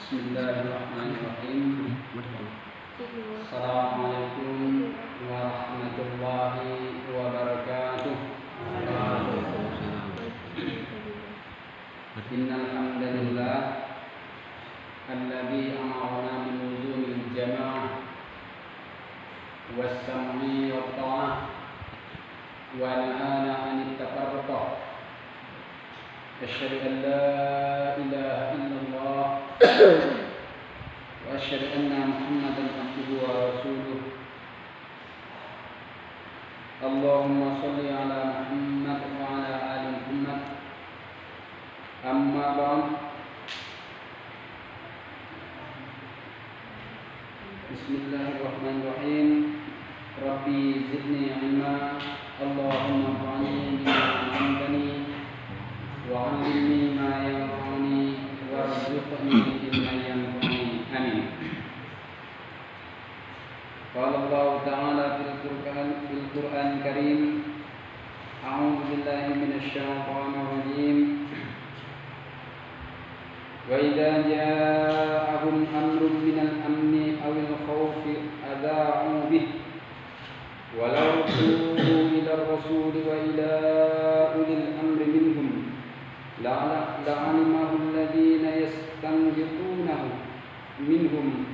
Bismillahirrahmanirrahim. Assalamualaikum warahmatullahi wabarakatuh. Innal hamdalillah alladzi amarna bil luzumil jamaah was-sam'i wat ta'ah wa nahana 'anit tafarruq. Asyhadu an la ilaha illallah wa asyhadu anna Muhammadan abduhu wa rasuluh. Allahumma shalli ala Muhammad wa ala ali Muhammad. Amma ba'd. Bismillahirrahmanirrahim. Rabbi zidni ilma. Allahumma anfa'ni bima 'allamtani wa 'allimni ma yanfa'uni warzuqni ilman yanfa'uni. Amin. Qala Allah Ta'ala fil Qur'an Karim. A'udzu billahi minasy syaithanir rajim. Wa idza ja'ahum amrun minal amni awil khawfi adha'u bih walau rudduhu ila rasuli wa ila ulil amri minhum la'alimahu alladhina yastanbitunahu minhum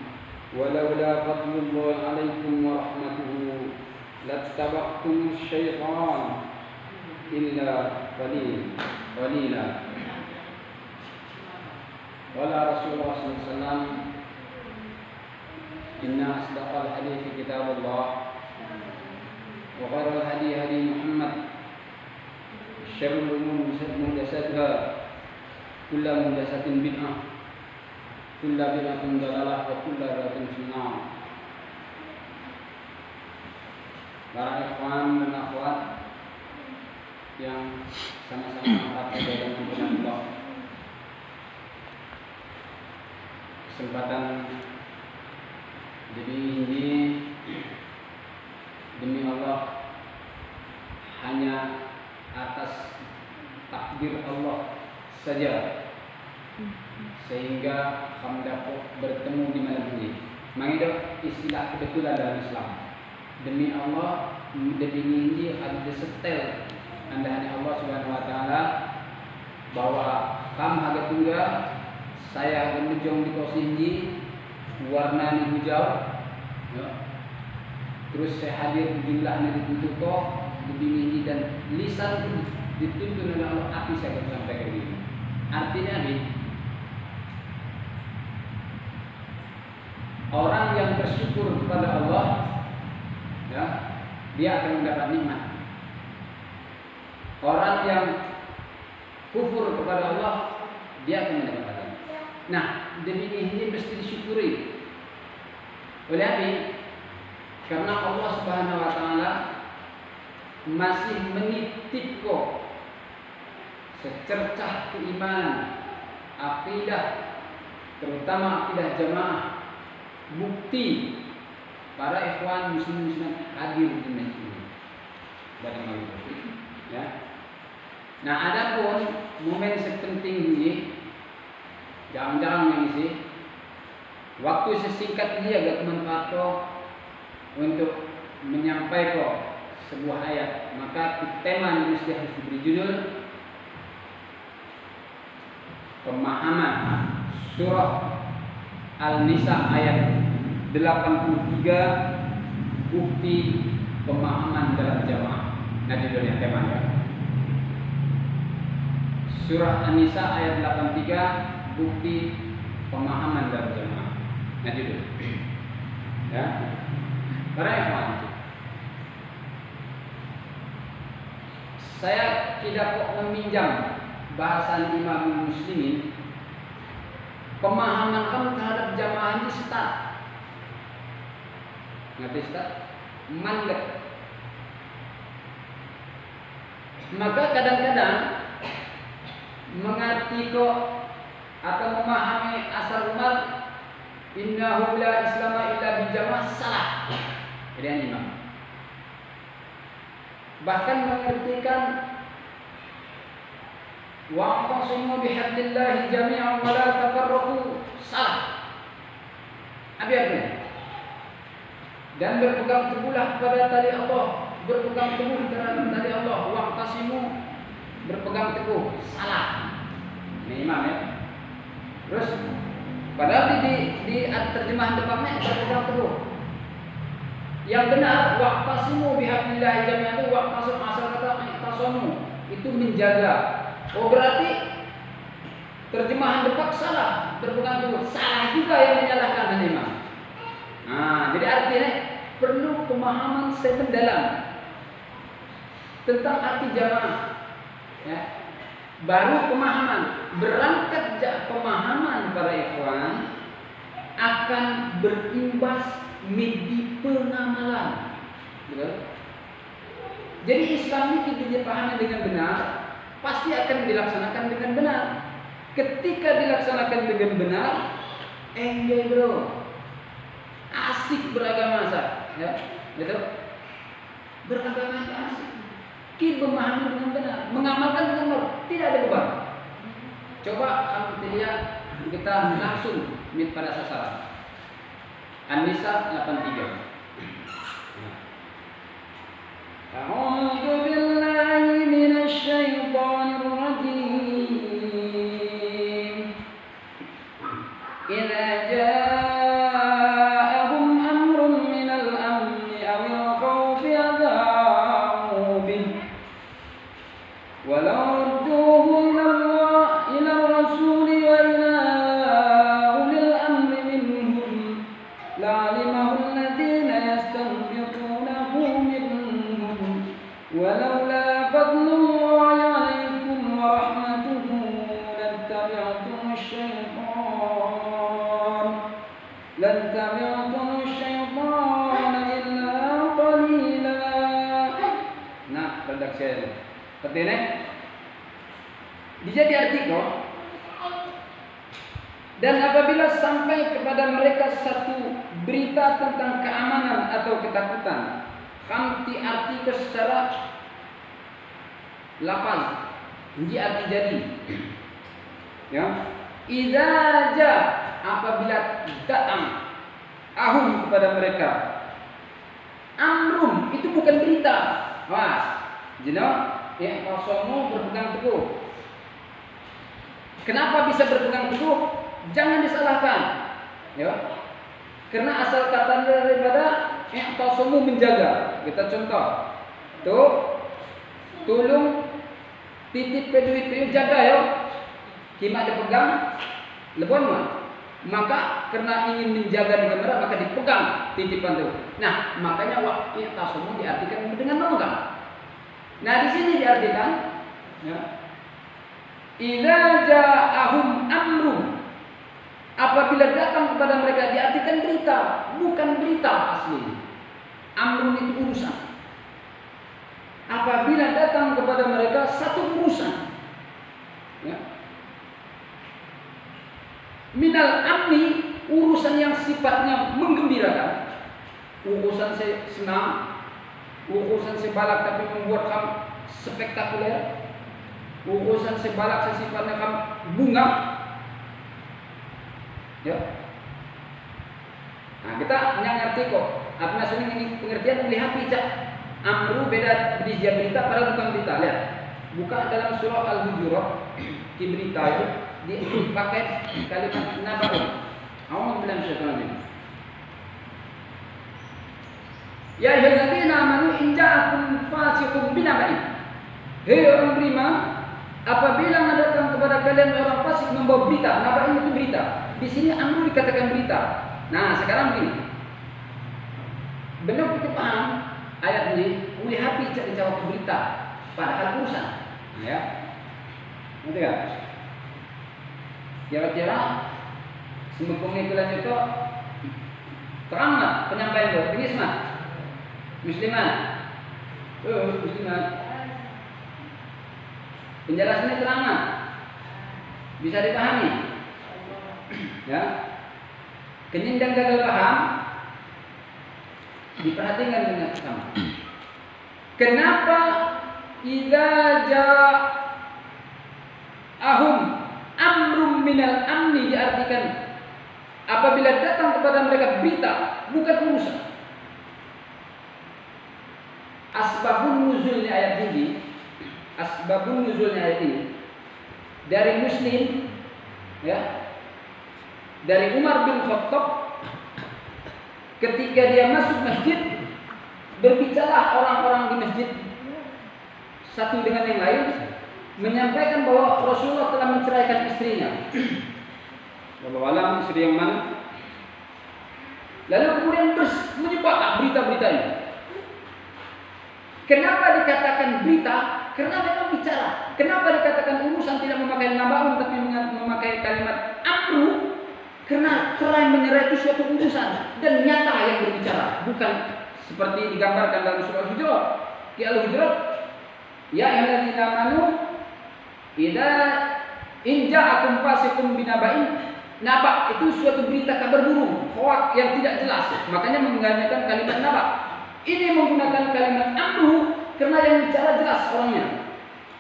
walaula fadlullahi 'alaikum wa rahmatuhu lattaba'tumus syaitana illa qalila. Wala Rasulullah sallallahu alaihi wasallam inna asdaqal hadithi kitabullah wa khairal hadi hadi Muhammad syarrul umuri muhdatsatuha kullu muhdatsatin bid'ah kullu bid'atin dhalalah wa kullu dhalatin finnar. Para ikhwan dan akhwat yang sama-sama mengharapkan dalam Allah, kesempatan jadi ini demi Allah hanya atas takdir Allah saja sehingga kami dapat bertemu di malam ini. Mengidah istilah kebetulan dalam Islam. Demi Allah, demi ini ada setel anda hanya Allah Subhanahu Wa Taala bahwa kamu agak tunggal saya akan menjong di kos ini warna ni hijau ya. Terus saya hadir jumlahnya ditutup kok di dan lisan dituntun oleh Allah api saya akan sampaikan ini. Artinya nih orang yang bersyukur kepada Allah ya, dia akan mendapat nikmat. Orang yang kufur kepada Allah dia akan mendapatkan. Nah, demi ini mesti disyukuri. Oleh apa? Karena Allah Subhanahu Wa Taala masih menitip kok secercah keimanan, akidah, terutama akidah jamaah, bukti para ikhwan muslim hadir di masjid. Ya. Nah, adapun momen sepenting ini jarang-jarang yang isi waktu sesingkat ini agak bermanfaat untuk menyampaikan sebuah ayat. Maka tema yang mesti harus diberi judul pemahaman surah Al-Nisa ayat 83 bukti pemahaman dalam jamaah. Nah, judulnya temanya surah An-Nisa ayat 83 bukti pemahaman dalam jamaah. Nah, judul ya. Para ikhwan, saya tidak kok meminjam bahasan Imam Muslimin. Pemahaman kamu terhadap jamaah ini start. Ngerti start? Mandek. Maka kadang-kadang mengerti kok atau memahami asal umat innahu la islama illa bil jamaah salah. Jadi imam. Bahkan mengertikan wa'tasimu bihablillahi jami'an wa la tafarraqu salah. Apa artinya? Dan berpegang teguhlah kepada tali Allah, berpegang teguh terhadap tali Allah. Waqtasimu, berpegang teguh, salah. Ini imam ya. Terus padahal di terjemahan depannya berpegang teguh. Yang benar waqtasimu bihablillah jami'an, itu waqtasim asal kata iqtasamu, itu menjaga. Oh berarti terjemahan depan salah, berpegang teguh. Salah juga yang menyalahkan imam. Nah, jadi artinya perlu pemahaman saya mendalam tentang arti jamaah. Ya. Baru pemahaman, berangkat pemahaman para ikhwan akan berimbas di pengamalan. Betul? Jadi Islam ini kita dipahami dengan benar, pasti akan dilaksanakan dengan benar. Ketika dilaksanakan dengan benar, enjoy bro, asik beragama sah, ya, betul? Beragama itu asik. Kita memahami dengan benar, mengamalkan dengan benar, tidak ada beban. Coba kamu lihat, kita langsung pada sasaran. An-Nisa 83. A'udzu billahi minasy syaithanir rajim. Idza ja'ahum amrun minal amni awil khawfi adha'u bih. Walau rudduhu ila rasuli wa ila ulil amri minhum la'alimahu alladhina yastanbitunahu minhum walaula fadlullahi 'alaikum wa rahmatuhu lattabi'tumus syaitana illa qalila. Nah, redaksi seperti ini. Dia diartikan, dan apabila sampai kepada mereka satu berita tentang keamanan atau ketakutan, kami artikan secara lafaz, ini arti jadi. Ya, idza ja, apabila datang ahum kepada mereka, amrun itu bukan berita, was, jenah. Ya, kosomu berpegang teguh. Kenapa bisa berpegang teguh? Jangan disalahkan. Ya. Karena asal kata daripada kosomu menjaga. Kita contoh. Tuh, tolong titip duit itu jaga ya. Kima dipegang, lebon mah. Maka karena ingin menjaga dengan benar maka dipegang titipan itu. Nah, makanya waktu kosomu diartikan dengan memegang. Nah, di sini diartikan, ya, idza ja'ahum amru, apabila datang kepada mereka, diartikan berita, bukan berita asli. Amrun itu urusan. Apabila datang kepada mereka satu urusan, ya, minal amni, urusan yang sifatnya menggembirakan, urusan saya senang, urusan sebalak tapi membuat kamu spektakuler, urusan sebalak sifatnya kamu bunga, ya. Nah, kita ngerti kok. Apa maksudnya ini pengertian melihat cak amru beda di berita padahal bukan berita. Lihat, buka dalam surah Al-Hujurat di berita itu dipakai kalimat nabaun. A'udzu billahi minasyaitonir rajim. Ya ayyuhalladzina amanu in ja'akum fasiqun binaba'in. Hei orang beriman, apabila datang kepada kalian orang fasik membawa berita, naba'in itu berita. Di sini amru dikatakan berita. Nah, sekarang begini. Benar kita paham ayat ini, melihat cak dijawab berita padahal urusan. Nah, ya. Ngerti enggak? Kira-kira sembukung itu lanjut kok terang enggak penyampaian itu? Tinggi semat. Muslimat, muslimat. Penjelasannya terang, bisa dipahami. Ya, kenyang dan gagal paham diperhatikan dengan sama. Kenapa idza ja'ahum amrum minal amni diartikan apabila datang kepada mereka berita, bukan urusan. Asbabun nuzulnya ayat ini, dari Muslim, ya, dari Umar bin Khattab, ketika dia masuk masjid, berbicara orang-orang di masjid satu dengan yang lain, menyampaikan bahwa Rasulullah telah menceraikan istrinya. Wallahu alam istri yang mana? Lalu kemudian menyebarlah berita-berita ini. Kenapa dikatakan berita? Karena memang bicara. Kenapa dikatakan urusan tidak memakai nabaun tapi memakai kalimat amru? Karena cerai menyerai itu suatu urusan dan nyata yang berbicara, bukan seperti digambarkan dalam surah Al-Hujurat. Di Al-Hujurat, ya ayyuhalladzina amanu idza in ja'akum fasiqun binaba'in, naba itu suatu berita kabar burung, hoak yang tidak jelas. Makanya menggunakan kalimat naba. Ini menggunakan kalimat amru karena yang bicara jelas orangnya.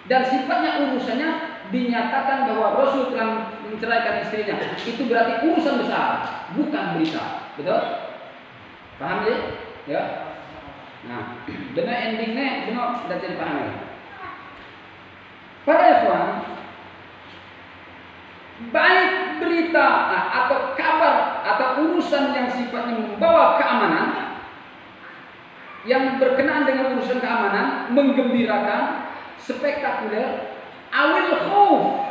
Dan sifatnya urusannya dinyatakan bahwa Rasul telah menceraikan istrinya. Itu berarti urusan besar, bukan berita. Betul? Paham ya? Ya. Nah, benar endingnya benar sudah jadi paham ya. Para ikhwan, baik berita atau kabar atau urusan yang sifatnya membawa keamanan, yang berkenaan dengan urusan keamanan, menggembirakan, spektakuler, awil khauf,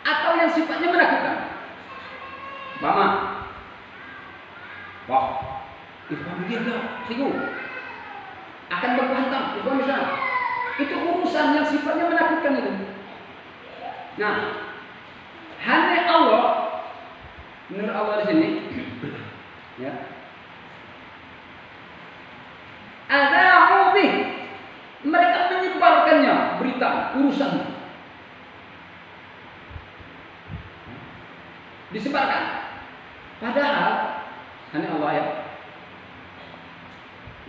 atau yang sifatnya menakutkan. Mama, wah, Irfan begini singgung, akan baku hantam, Irfan misalnya. Itu urusan yang sifatnya menakutkan itu. Nah, hanya Allah, menurut Allah di sini, ya. Ada ubih, mereka menyebarkannya berita urusan, disebarkan. Padahal hanya Allah ya.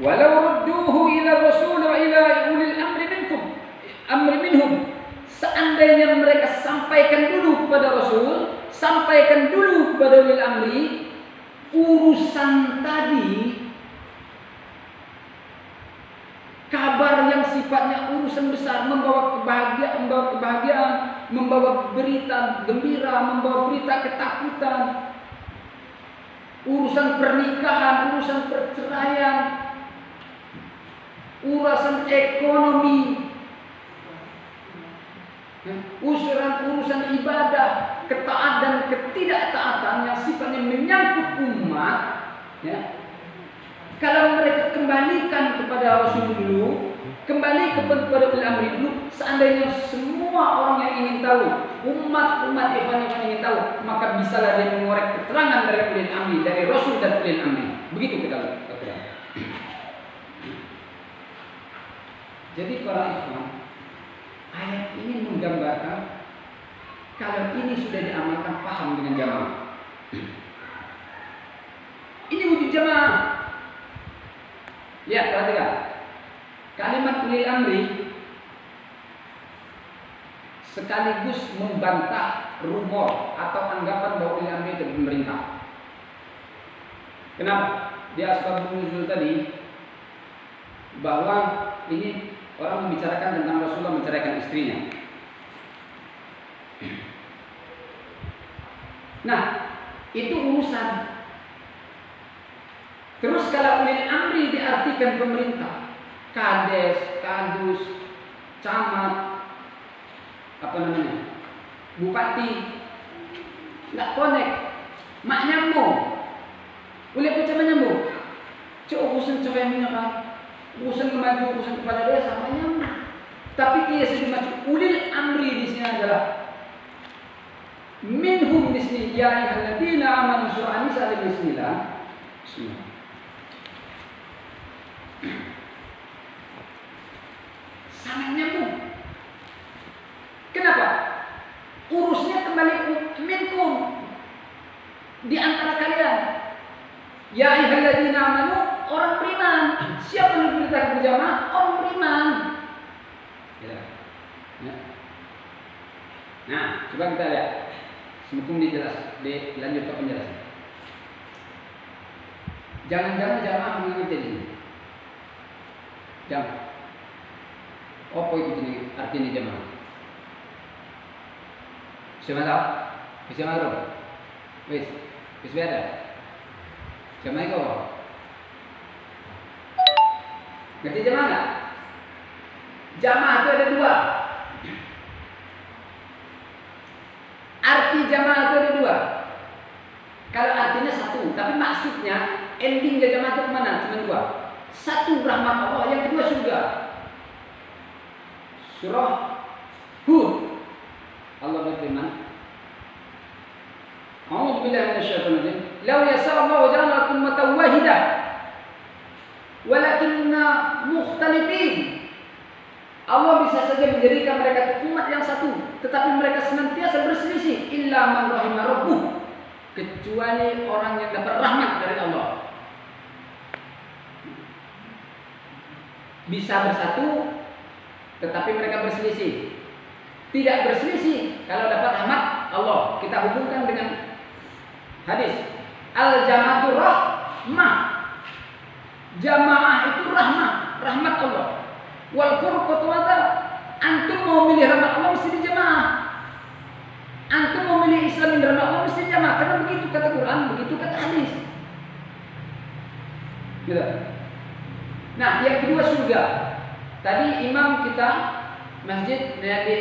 Walau rudduhu ila rasul wa ila ulil amri minhum, seandainya mereka sampaikan dulu kepada Rasul, sampaikan dulu kepada ulil amri urusan tadi, kabar yang sifatnya urusan besar, membawa kebahagiaan, membawa berita gembira, membawa berita ketakutan, urusan pernikahan, urusan perceraian, urusan ekonomi, urusan ibadah, ketaatan dan ketidaktaatan yang sifatnya menyangkut umat, ya. Kalau mereka kembalikan kepada Rasul dulu, kembali kepada ulil amri dulu, seandainya semua orang yang ingin tahu, umat Ikhwan ingin tahu, maka bisalah dia mengorek keterangan dari ulil amri, dari Rasul dan ulil amri. Begitu kita katakan. Jadi para ikhwan, ayat ini menggambarkan kalau ini sudah diamalkan paham dengan jamaah. Ini wujud jamaah. Ya, perhatikan. Kalimat ulil amri sekaligus membantah rumor atau anggapan bahwa ulil amri itu pemerintah. Kenapa? Di asbabun nuzul tadi bahwa ini orang membicarakan tentang Rasulullah menceraikan istrinya. Nah, itu urusan. Terus kalau ulil amri diartikan pemerintah, kades, kadus, camat, apa namanya, bupati, nggak connect, mak nyambung, ulil apa nyambung, coba urusan cewek menyerah, urusan kemaju, urusan kepala desa, mak nyambung. Tapi dia sedih maju. Ulil amri di sini adalah minhum di sini, ya ayyuhalladzina amanu, surah An-Nisa ayat 9. Bismillah. Sangat nyambung. Kenapa? Urusnya kembali minkum, di antara kalian. Ya ayyuhalladzina amanu, orang beriman. Siapa yang diperintahkan berjamaah? Orang beriman. Ya. Nah, coba kita lihat. Sebelum dijelas, dilanjut ke penjelasan. Jangan-jangan jamaah mengerti ini. Jamaah. Apa itu artinya jamaah? Siapa tahu? Bisa maklum? Bisa ada? Jamaah itu apa? Ngerti jamaah nggak? Jamaah itu ada dua. Arti jamaah itu ada dua. Kalau artinya satu, tapi maksudnya endingnya jamaah itu kemana? Cuma dua. Satu rahmat Allah, yang kedua surga. Surah Hud. Allah berfirman, A'udzu billahi minasyaitonir rajim. Law yasha Allah ja'ala ummatan wahidah walakinna mukhtalifin. Allah bisa saja menjadikan mereka umat yang satu, tetapi mereka senantiasa berselisih. Illa man rahimah rabbuh, kecuali orang yang dapat rahmat dari Allah. Bisa bersatu, tetapi mereka berselisih. Tidak berselisih kalau dapat rahmat Allah. Kita hubungkan dengan hadis al-jama'atu rahmah. Jamaah itu rahmat Allah. Wal furqatu adza. Antum mau milih rahmat Allah mesti di jamaah. Antum mau milih Islam dan rahmat Allah mesti di jamaah. Karena begitu kata Quran, begitu kata hadis. Gitu. Nah, yang kedua surga. Tadi imam kita masjid di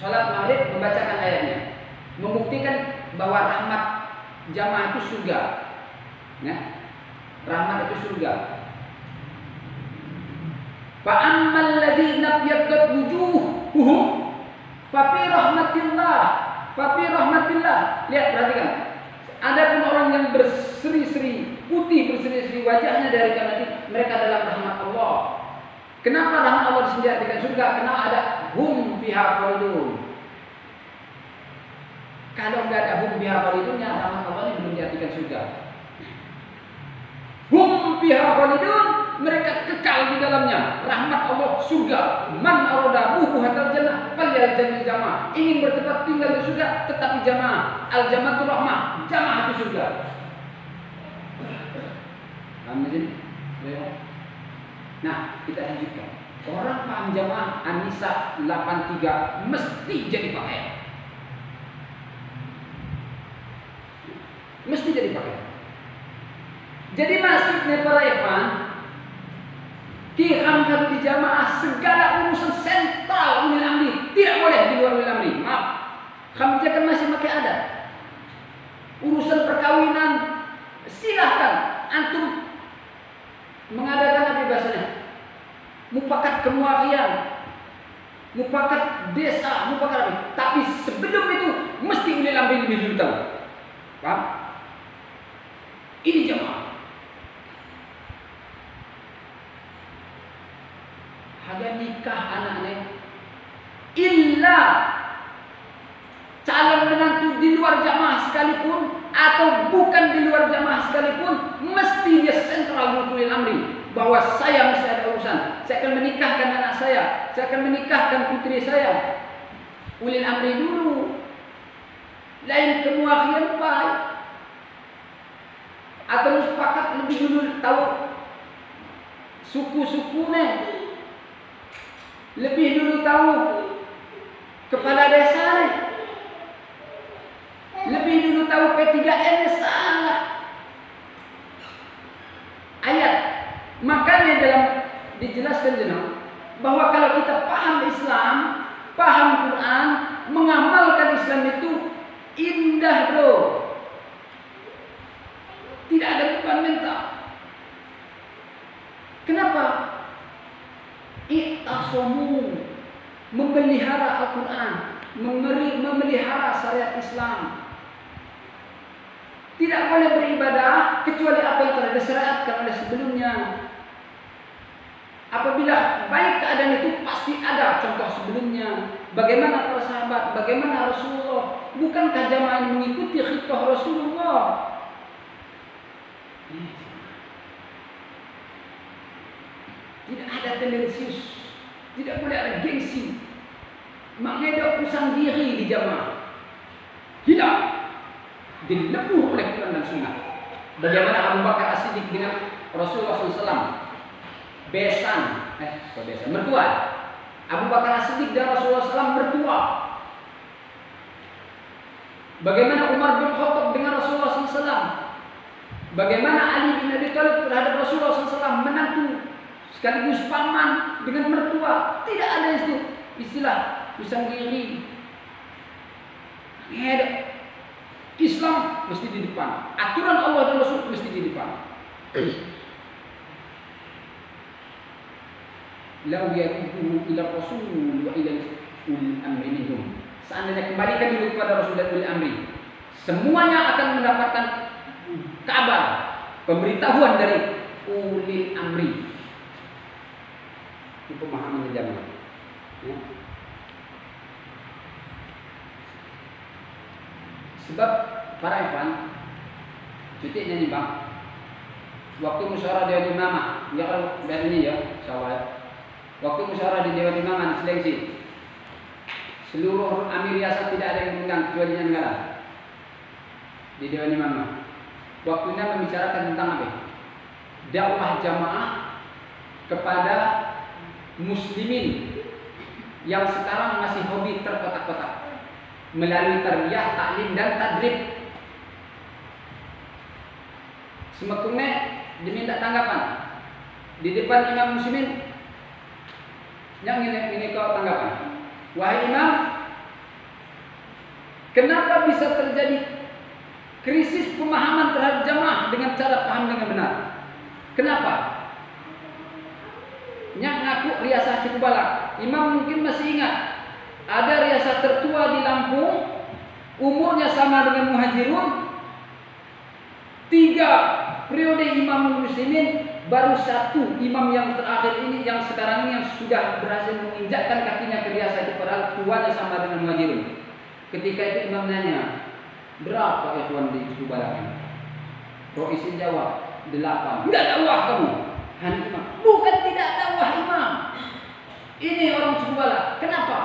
sholat maghrib membacakan ayatnya, membuktikan bahwa rahmat jamaah itu surga. Ya, rahmat itu surga. Fa ammal ladzina yabdat wujuhuhum fa fi rahmatillah. Lihat, perhatikan. Adapun orang yang berseri-seri putih, berseri-seri wajahnya dari karena mereka dalam rahmat Allah. Kenapa rahmat Allah disediakan surga? Karena ada hum fiha khalidun. Kalau nggak ada hum fiha khalidunnya, rahmat Allah ini belum diartikan surga. Hum fiha khalidun, mereka kekal di dalamnya. Rahmat Allah surga. Man arada buhatal jannah falyalzamil jamaah. Ingin bertempat tinggal di surga, tetapi jamaah. Al jamaatu rahmah, jamaah itu surga. Amin. Nah, kita lanjutkan. Orang paham jamaah An-Nisa 83 mesti jadi pakaian. Mesti jadi pakaian. Jadi maksudnya para ikhwan, dihamkan di jamaah segala urusan sentral ulil amri tidak boleh di luar ulil amri. Maaf, kami kan masih pakai adat. Urusan perkawinan silahkan antum mengadakan apa bahasanya? Mufakat kemuafian, mufakat desa, mufakat apa? Tapi sebelum itu mesti ulil amri lebih dulu tahu. Paham? Ini jamaah. Ada nikah anaknya. Illa calon menantu di luar jamaah sekalipun atau bukan di luar jamaah sekalipun, mesti dia sentral ulil amri. Bahwa saya mesti ada urusan. Saya akan menikahkan anak saya akan menikahkan putri saya. Ulil amri dulu. Lain kemuakhiran baik. Atau sepakat lebih dulu tahu suku-sukunya. Lebih dulu tahu kepala desanya. Lebih dulu tahu P3N sangat. Ayat. Makanya dalam dijelaskan jenang bahwa kalau kita paham Islam, paham Quran, mengamalkan Islam itu indah, bro. Tidak ada beban mental. Kenapa? I'tasamu, memelihara Al-Quran, memelihara syariat Islam. Tidak boleh beribadah kecuali apa yang telah disyariatkan oleh sebelumnya. Apabila baik keadaan itu pasti ada contoh sebelumnya. Bagaimana para sahabat, bagaimana Rasulullah. Bukankah jamaah ini mengikuti khitbah Rasulullah? Tidak ada tendensius, tidak boleh ada gengsi, mengedok urusan diri di jamaah. Tidak, dilebur oleh Quran dan Sunnah. Bagaimana Abu Bakar As-Siddiq dengan Rasulullah SAW? Mertua. Abu Bakar As-Siddiq dan Rasulullah SAW mertua. Bagaimana Umar bin Khattab dengan Rasulullah SAW? Bagaimana Ali bin Abi Thalib terhadap Rasulullah SAW, menantu sekaligus paman dengan mertua? Tidak ada itu istilah pisang giring. Islam mesti di depan. Aturan Allah dan Rasul mesti di depan. Lau yakubuhu ila Rasul wa ila ulil amri minhum. Seandainya kembalikan dulu kepada Rasul dan ulil amri, semuanya akan mendapatkan kabar, pemberitahuan dari ulil amri. Itu pemahaman jamaah. Ya. Sebab para ikhwan, titiknya nih bang, waktu musyawarah Dewan Imamah, ya kalau dari ini ya, sahabat. Waktu musyawarah di Dewan Imamah di Selengsi, seluruh amir riasat tidak ada yang mengundang kecuali Nanggala di Dewan Imamah. Waktunya membicarakan tentang apa? Dakwah jamaah kepada muslimin yang sekarang masih hobi terkotak-kotak melalui tarbiyah, taklim dan tadrib. Semekungnya diminta tanggapan di depan imam muslimin. Yang ini kau tanggapan. Wahai imam, kenapa bisa terjadi krisis pemahaman terhadap jamaah dengan cara paham dengan benar? Kenapa? Nyak ngaku riasah cukup balak. Imam mungkin masih ingat, ada riasah tertua di Lampung, umurnya sama dengan Muhajirun, 3 periode imam muslimin, baru 1 imam yang terakhir ini, yang sekarang ini yang sudah berhasil menginjakkan kakinya ke riasah itu, padahal tuanya sama dengan Muhajirun. Ketika itu imam nanya, berapa ikhwan di cukup balak? Roisin jawab, 8. Tidak dakwah kamu. Han imam, bukan tidak dakwah imam. Ini orang cukup balak. Kenapa?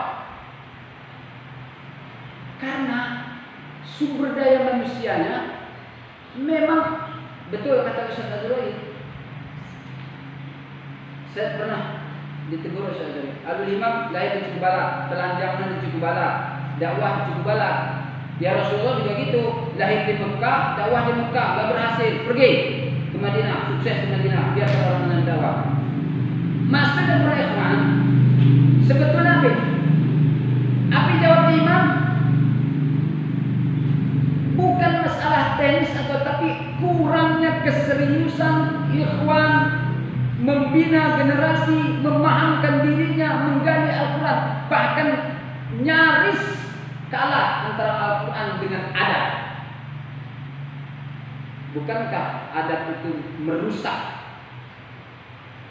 Karena sumber daya manusianya memang betul kata Ustaz Azroi. Saya pernah ditegur Ustaz Azroi. Alul Imam lahir di Cukubala, telanjangan di Cukubala, dakwah di Cukubala. Ya Rasulullah juga gitu, lahir di Mekah, dakwah di Mekah, gak berhasil, pergi ke Madinah, sukses di Madinah, biar orang menang dakwah. Maksud dan perayaan sebetulnya apa? Apa jawab imam? Bukan masalah teknis atau, tapi kurangnya keseriusan ikhwan membina generasi, memahamkan dirinya, menggali Al-Quran, bahkan nyaris kalah antara Al-Quran dengan adat. Bukankah adat itu merusak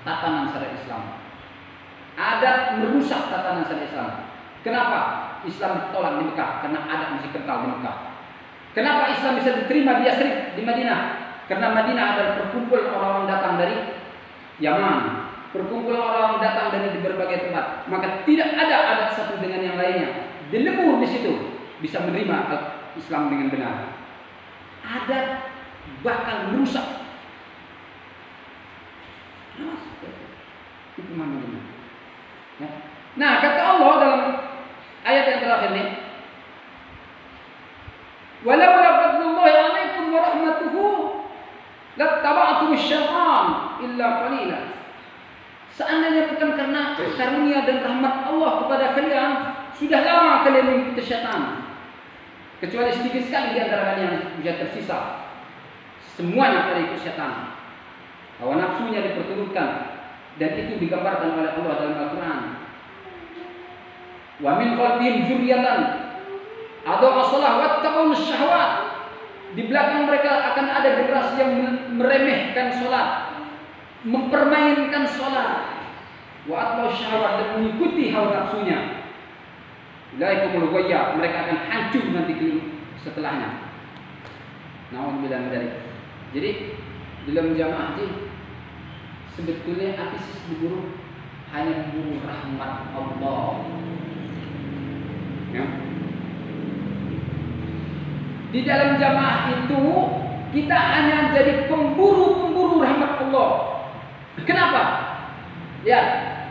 tatanan syariat Islam? Adat merusak tatanan syariat Islam. Kenapa Islam ditolak di Mekah? Karena adat masih kental di Mekah. Kenapa Islam bisa diterima di Yathrib, di Madinah? Karena Madinah adalah perkumpul orang-orang datang dari Yaman, perkumpulan orang-orang datang dari berbagai tempat. Maka tidak ada adat satu dengan yang lainnya. Dilebur di situ bisa menerima Islam dengan benar. Adat bakal merusak. Itu namanya. Ya. Nah, kata Allah dalam ayat yang terakhir ini, walaula fadlullahi 'alaikum wa rahmatuhu lattaba'tum asy-syaitan illa qalila. Seandainya bukan karena karunia dan rahmat Allah kepada kalian, sudah lama kalian mengikuti syaitan. Kecuali sedikit sekali di antara kalian yang bisa tersisa. Semuanya pada ikut syaitan. Hawa nafsunya diperturutkan, dan itu digambarkan oleh Allah dalam Al-Quran. Wa min khalfihim dzurriyyatan adaa'u shalah wattaqaw syahwat. Di belakang mereka akan ada generasi yang meremehkan sholat, mempermainkan sholat, wa atba'u syahwat, dan mengikuti hawa nafsunya. Ulaikumul ghawiyah, mereka akan hancur nanti setelahnya. Nauzubillah min dzalik. Jadi dalam jamaah haji sebetulnya apa sih diburu? Hanya buru rahmat Allah. Ya. Di dalam jamaah itu kita hanya jadi pemburu-pemburu rahmat Allah. Kenapa? Lihat,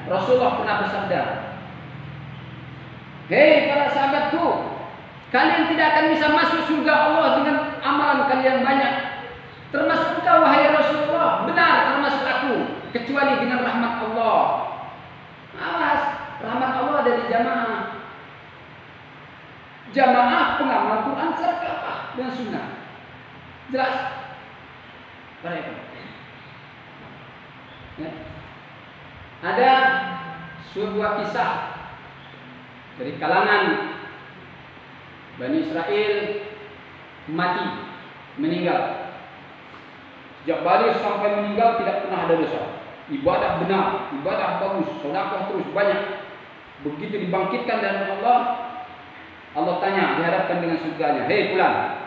Rasulullah pernah bersabda, "Hei para sahabatku, kalian tidak akan bisa masuk surga Allah dengan amalan kalian banyak. Termasuk engkau wahai Rasulullah, benar termasuk aku, kecuali dengan rahmat Allah." Awas, rahmat Allah ada di jamaah. Jamaah pengamal Quran serta dan sunnah. Jelas? Baik. Ya. Ada sebuah kisah dari kalangan Bani Israel mati, meninggal. Sejak balik sampai meninggal tidak pernah ada dosa. Ibadah benar, ibadah bagus, sedekah terus banyak. Begitu dibangkitkan dari Allah, Allah tanya, dihadapkan dengan surganya, "Hei fulan,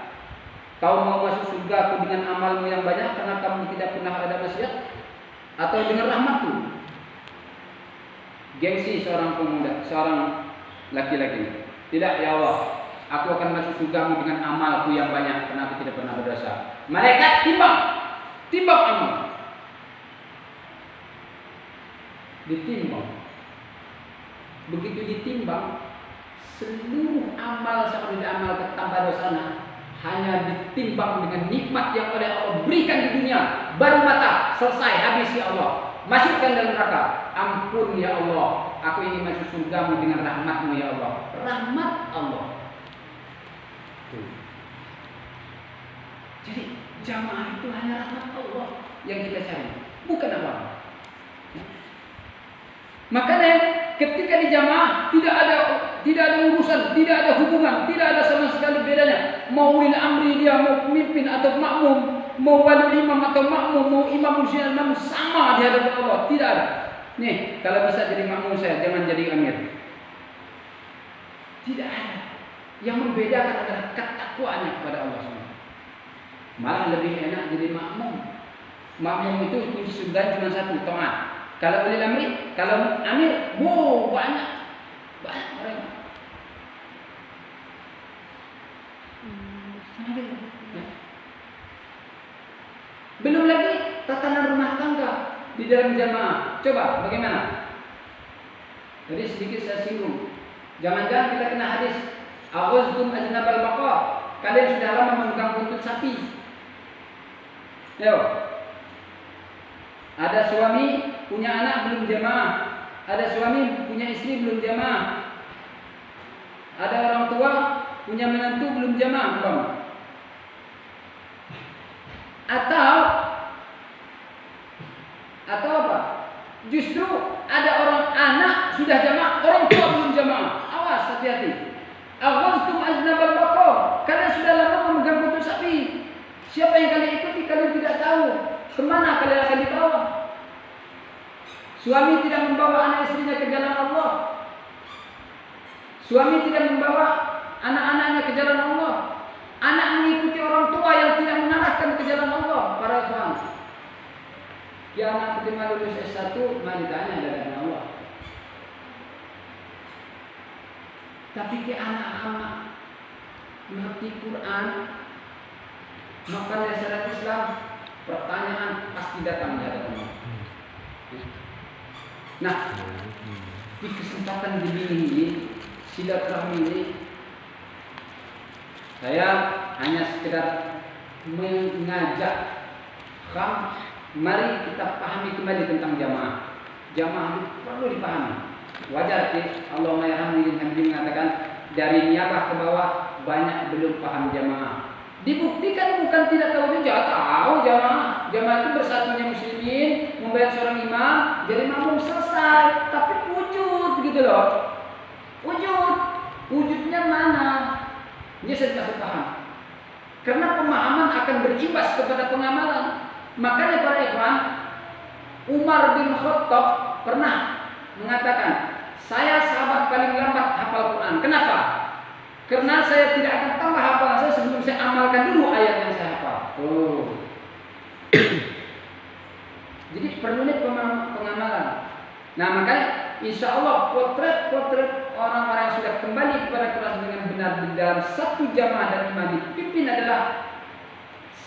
kau mau masuk surga aku dengan amalmu yang banyak karena kamu tidak pernah ada maksiat, atau dengan rahmatku?" Gengsi seorang pemuda, seorang laki-laki. "Tidak ya Allah, aku akan masuk surgamu dengan amalku yang banyak karena aku tidak pernah berdosa." Malaikat timbang amal. Ditimbang. Begitu ditimbang, seluruh amal yang diamalkan tanpa dosanya hanya ditimbang dengan nikmat yang oleh Allah berikan di dunia. Baru mata selesai, habis ya Allah, masukkan dalam neraka. Ampun ya Allah, aku ingin masuk surgamu dengan rahmatmu ya Allah. Rahmat Allah. Jadi jamaah itu hanya rahmat Allah yang kita cari, bukan apa-apa. Makanya ketika di jamaah tidak ada urusan, tidak ada hubungan, tidak ada sama sekali bedanya. Mau ulil amri dia, mau pemimpin atau makmum, mau wali imam atau makmum, mau imam muslim makmum, sama di hadapan Allah. Tidak ada. Nih, kalau bisa jadi makmum saya, jangan jadi amir. Tidak ada. Yang membedakan adalah ketakwaannya kepada Allah SWT. Malah lebih enak jadi makmum. Makmum itu kunci surga cuma satu, taat. Kalau ulil amri, kalau amir, banyak orang. Belum lagi tatanan rumah tangga di dalam jamaah. Coba bagaimana? Jadi sedikit saya singgung. Jangan-jangan kita kena hadis Aghaztum ajnabal baqar. Kalian sudah lama memegang buntut sapi. Yo. Ada suami punya anak belum jamaah. Ada suami punya istri belum jamaah. Ada orang tua punya menantu belum jamaah, Bang. Atau apa? Justru ada orang anak sudah jamaah, orang tua belum jamaah. Awas, hati-hati. Aghaztum ajnabal baqar. Kalian sudah lama memegang buntut sapi. Siapa yang kalian ikuti kalian tidak tahu. Kemana kalian akan dibawa? Suami tidak membawa anak istrinya ke jalan Allah. Suami tidak membawa anak-anaknya ke jalan Allah. Anak mengikuti orang tua yang tidak mengarahkan ke jalan Allah. Para ikhwan, ya anak ketika lulus S1 mari ditanya dari Allah. Tapi ke anak-anak mengerti Quran, makan syariat Islam, pertanyaan pasti datang dari Allah. Nah, di kesempatan ini silaturahmi ini saya hanya sekedar mengajak mari kita pahami kembali tentang jamaah. Jamaah itu perlu dipahami. Wajar sih Allah mengatakan dari Niabah ke bawah banyak belum paham jamaah. Dibuktikan bukan tidak tahu juga, tahu jamaah. Jamaah itu bersatunya muslimin, membayar seorang imam, jadi makmum selesai. Tapi wujud gitu loh. Wujudnya mana? Ini saya tidak paham. Karena pemahaman akan berimbas kepada pengamalan. Makanya para ikhwan, Umar bin Khattab pernah mengatakan, saya sahabat paling lambat hafal Quran. Kenapa? Karena saya tidak akan tambah hafal saya sebelum saya amalkan dulu ayat yang saya hafal. Jadi perlu pengamalan. Nah makanya insya Allah potret orang-orang yang sudah kembali kepada Quran dengan benar di dalam satu jamaah dan imam dipimpin adalah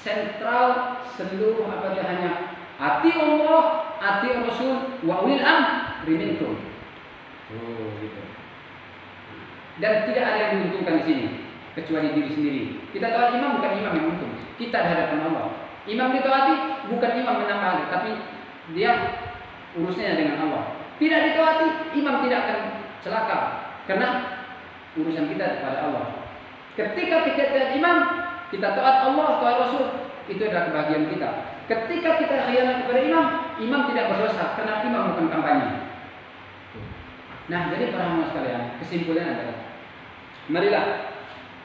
sentral seluruh apa itu hanya ati Allah, ati Rasul, wa ulil amri minkum. Oh, gitu. Dan tidak ada yang menguntungkan di sini kecuali diri sendiri. Kita tahu imam bukan imam yang untung. Kita di hadapan Allah. Imam ditaati bukan imam menambah, tapi dia urusnya dengan Allah. Tidak ditaati, imam tidak akan celaka karena urusan kita kepada Allah. Ketika kita taat imam, kita taat Allah, taat Rasul, itu adalah kebahagiaan kita. Ketika kita khianat kepada imam, imam tidak berdosa karena imam bukan kampanye. Nah, jadi para hamba sekalian, kesimpulannya adalah marilah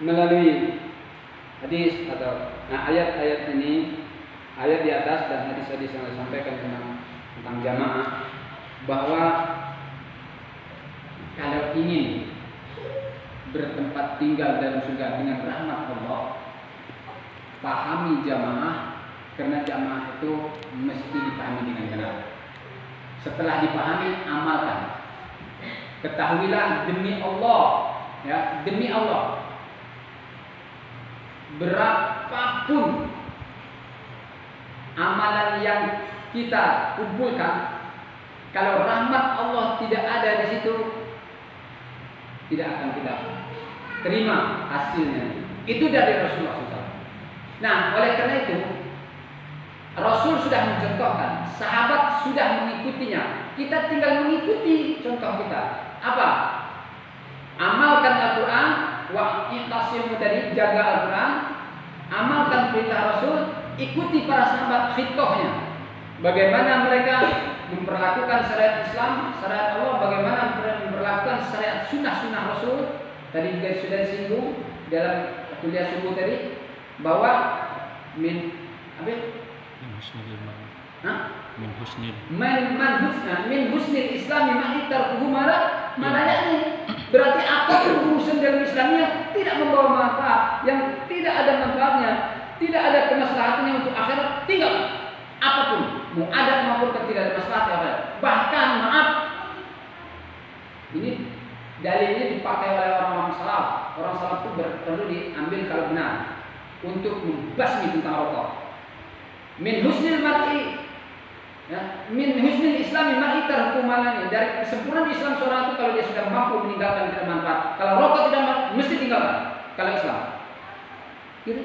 melalui hadis atau ayat-ayat ini, ayat di atas dan hadis-hadis yang disampaikan tentang jamaah, bahwa kalau ingin bertempat tinggal dalam surga dengan rahmat Allah, pahami jamaah, karena jamaah itu mesti dipahami dengan benar. Setelah dipahami, amalkan. Ketahuilah demi Allah, ya, demi Allah, berapapun amalan yang kita kumpulkan, kalau rahmat Allah tidak ada di situ, tidak akan kita terima hasilnya. Itu dari Rasulullah SAW. Nah, oleh karena itu Rasul sudah mencontohkan, sahabat sudah mengikutinya. Kita tinggal mengikuti contoh kita. Apa? Amalkan Al-Quran, wa ihtasimu tadi, jaga Al-Quran, amalkan perintah Rasul, ikuti para sahabat khitohnya. Bagaimana mereka memperlakukan syariat Islam, syariat Allah, bagaimana memperlakukan syariat sunnah-sunnah Rasul. Tadi juga sudah disinggung dalam kuliah subuh tadi, bahwa min husnil islami ma'itar kuhumara, mananya berarti apapun urusan dalam Islamnya tidak membawa manfaat, yang tidak ada manfaatnya, tidak ada kemaslahatannya untuk akhirat, tinggal apapun, mau ada maupun tidak ada maslahat akhirat. Bahkan maaf, ini dalilnya dipakai oleh orang-orang salaf. Orang salaf itu perlu diambil kalau benar untuk membasmi tentang rokok. Min husnil mar'i, ya, min husnil islami mar'i tarkumalani. Dari kesempurnaan Islam seorang itu kalau dia sudah mampu meninggalkan tidak manfaat. Kalau rokok tidak mesti tinggalkan. Kalau Islam, gitu.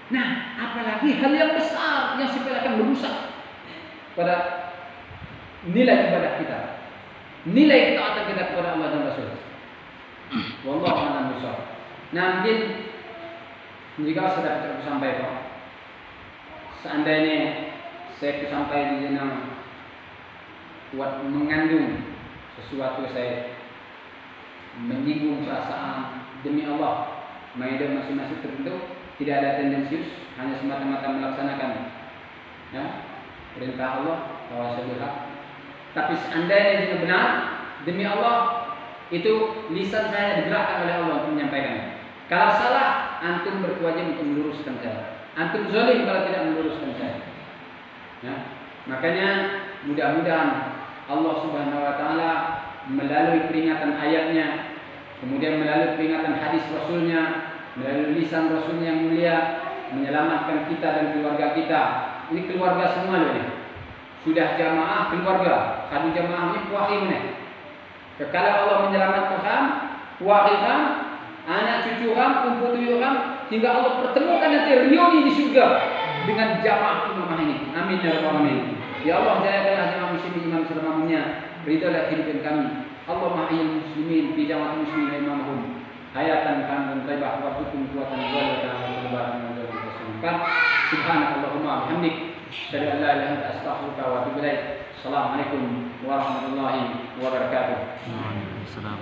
Nah, apalagi hal yang besar yang sepele akan merusak pada nilai ibadah kita, nilai ketaatan kita kepada Allah dan Rasul. Wallahu a'lam bishawab. Nah, mungkin jika sudah aku sampaikan, seandainya saya sampai di sana buat mengandung sesuatu, saya menyinggung perasaan, demi Allah, maidah masing-masing tertentu, tidak ada tendensius, hanya semata-mata melaksanakan, ya, perintah Allah, tawasul hak. Tapi seandainya jika benar, demi Allah, itu lisan saya digerakkan oleh Allah untuk menyampaikan. Kalau salah, antum berkewajiban untuk meluruskan saya. Antum zalim kalau tidak meluruskan saya. Ya, makanya mudah-mudahan Allah Subhanahu Wa Taala melalui peringatan ayatnya, kemudian melalui peringatan hadis Rasulnya, melalui lisan Rasulnya yang mulia, menyelamatkan kita dan keluarga kita. Ini keluarga semua loh ini. Sudah jamaah keluarga, kadu jamaah ini puakhirnya. Kalau Allah menyelamatkan ham, puakhirkan, anak cucu ham, umpu tuyul ham, hingga Allah pertemukan nanti reuni di surga dengan jamaah imamah ini. Amin ya rabbal alamin. Ya Allah, jayakanlah jamaah muslimin imam selamanya. Ridholah kehidupan kami. Allah ma'ayyil muslimin fi jamaah muslimin imamahum. Hayatan kan taibah warzuqhum quwwatan wa barakatan wa barakatan. Subhanakallahumma bihamdik, asyhadu an la ilaha illa anta astaghfiruka wa atubu ilaik. Assalamualaikum warahmatullahi wabarakatuh. Waalaikumsalam.